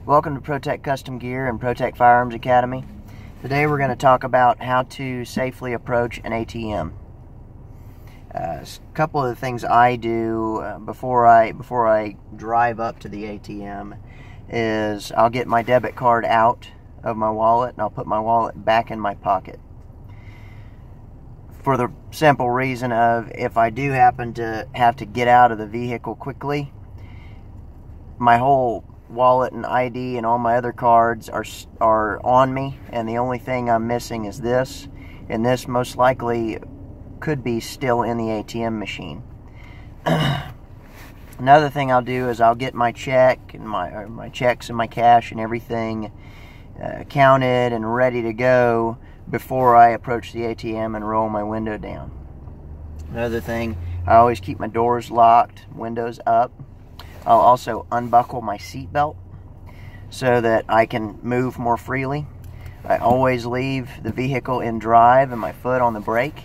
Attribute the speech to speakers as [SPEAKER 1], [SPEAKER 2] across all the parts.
[SPEAKER 1] Welcome to ProTech Custom Gear and ProTech Firearms Academy. Today we're going to talk about how to safely approach an ATM. A couple of the things I do before I drive up to the ATM is I'll get my debit card out of my wallet and I'll put my wallet back in my pocket. For the simple reason of if I do happen to have to get out of the vehicle quickly, my whole wallet and ID and all my other cards are on me, and the only thing I'm missing is this, and this most likely could be still in the ATM machine. Another thing I'll do is I'll get my check and my checks and my cash and everything counted and ready to go before I approach the ATM and roll my window down. Another thing, I always keep my doors locked, windows up. I'll also unbuckle my seat belt so that I can move more freely. I always leave the vehicle in drive and my foot on the brake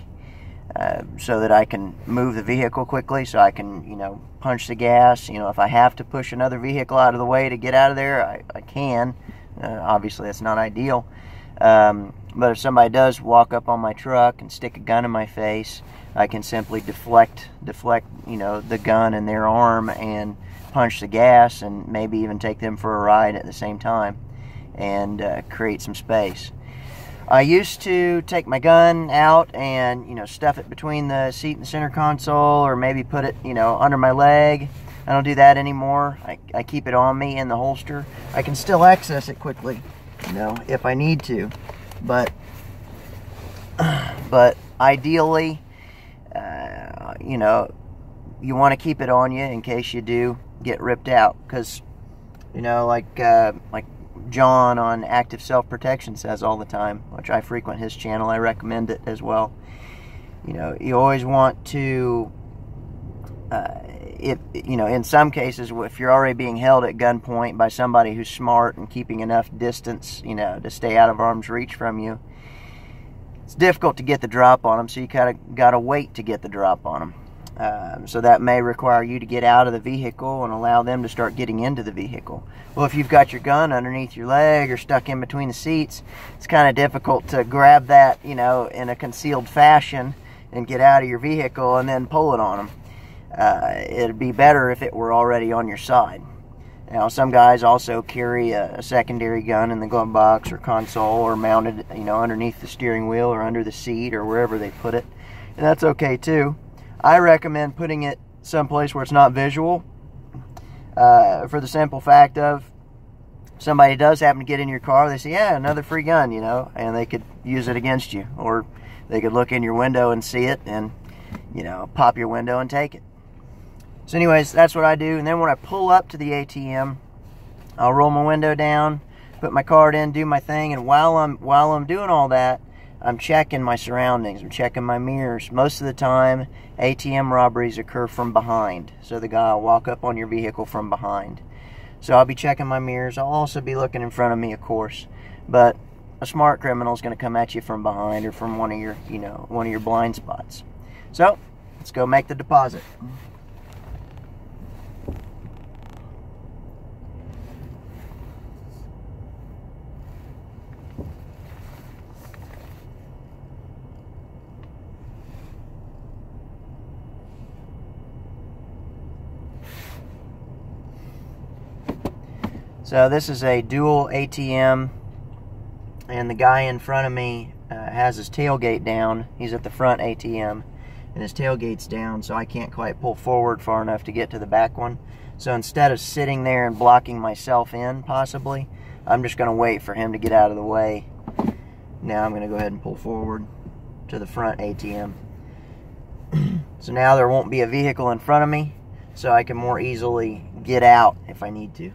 [SPEAKER 1] so that I can move the vehicle quickly, so I can, punch the gas. If I have to push another vehicle out of the way to get out of there, I can. Obviously, that's not ideal. But if somebody does walk up on my truck and stick a gun in my face, I can simply deflect, the gun in their arm and punch the gas and maybe even take them for a ride at the same time and create some space. I used to take my gun out and, stuff it between the seat and the center console, or maybe put it, under my leg. I don't do that anymore. I keep it on me in the holster. I can still access it quickly, if I need to. But ideally, you want to keep it on you in case you do get ripped out, because like John on Active Self-Protection says all the time, which I frequent his channel, I recommend it as well. You always want to in some cases, if you're already being held at gunpoint by somebody who's smart and keeping enough distance, to stay out of arm's reach from you, it's difficult to get the drop on them, so you kind of got to wait to get the drop on them. So that may require you to get out of the vehicle and allow them to start getting into the vehicle. Well, if you've got your gun underneath your leg or stuck in between the seats, it's kind of difficult to grab that, in a concealed fashion and get out of your vehicle and then pull it on them. It'd be better if it were already on your side. Now, some guys also carry a secondary gun in the glove box or console, or mounted, underneath the steering wheel or under the seat or wherever they put it, and that's okay too. I recommend putting it someplace where it's not visual, for the simple fact of somebody does happen to get in your car, they say, yeah, another free gun, and they could use it against you, or they could look in your window and see it and, pop your window and take it. So anyways, that's what I do. And then when I pull up to the ATM, I'll roll my window down, put my card in, do my thing, and while I'm doing all that, I'm checking my surroundings. I'm checking my mirrors. Most of the time, ATM robberies occur from behind. So the guy will walk up on your vehicle from behind. So I'll be checking my mirrors. I'll also be looking in front of me, of course. But a smart criminal is going to come at you from behind or from one of your blind spots. So let's go make the deposit. So this is a dual ATM, and the guy in front of me has his tailgate down. He's at the front ATM, and his tailgate's down, so I can't quite pull forward far enough to get to the back one. So instead of sitting there and blocking myself in, possibly, I'm just going to wait for him to get out of the way. Now I'm going to go ahead and pull forward to the front ATM. So now there won't be a vehicle in front of me, so I can more easily get out if I need to.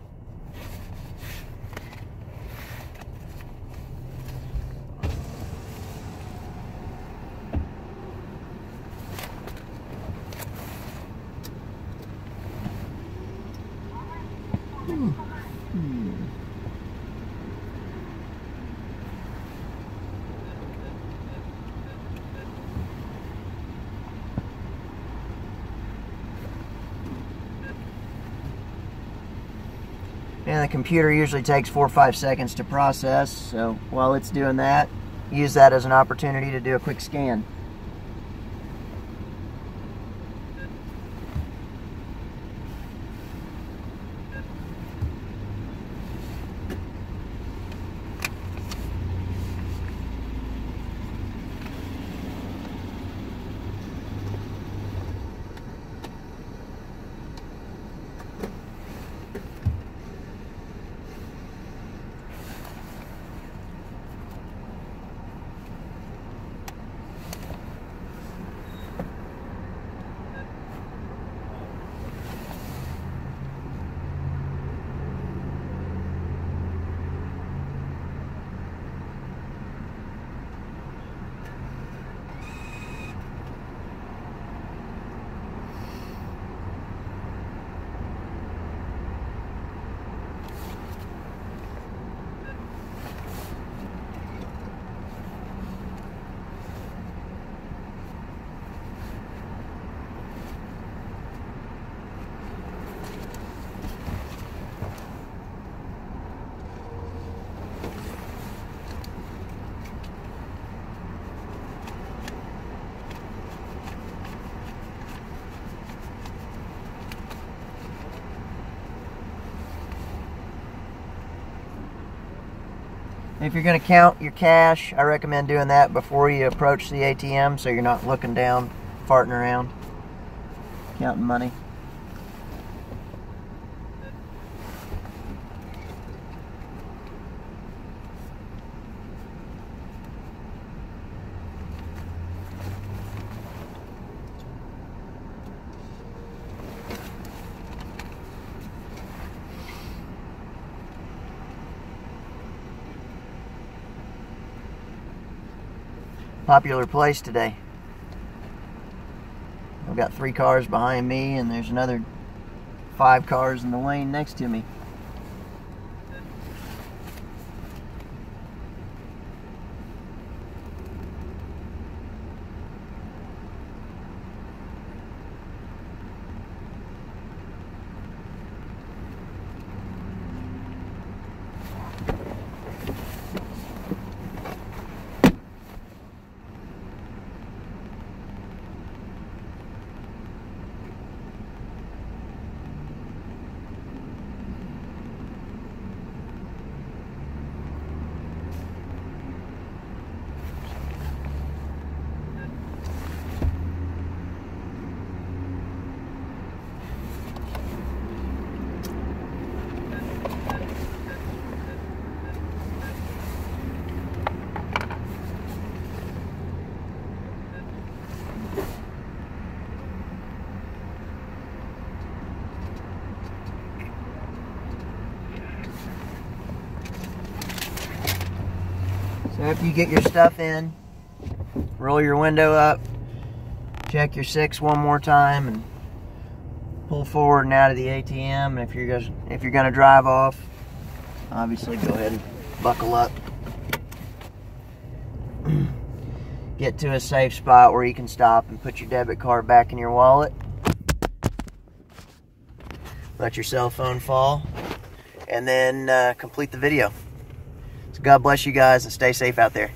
[SPEAKER 1] And the computer usually takes 4 or 5 seconds to process, so while it's doing that, use that as an opportunity to do a quick scan. If you're going to count your cash, I recommend doing that before you approach the ATM so you're not looking down, farting around, counting money. Popular place today. I've got 3 cars behind me and there's another 5 cars in the lane next to me. So after you get your stuff in, roll your window up, check your 6 one more time, and pull forward and out of the ATM. And if you're gonna drive off, obviously go ahead and buckle up. Get to a safe spot where you can stop and put your debit card back in your wallet. Let your cell phone fall, and then complete the video. So God bless you guys and stay safe out there.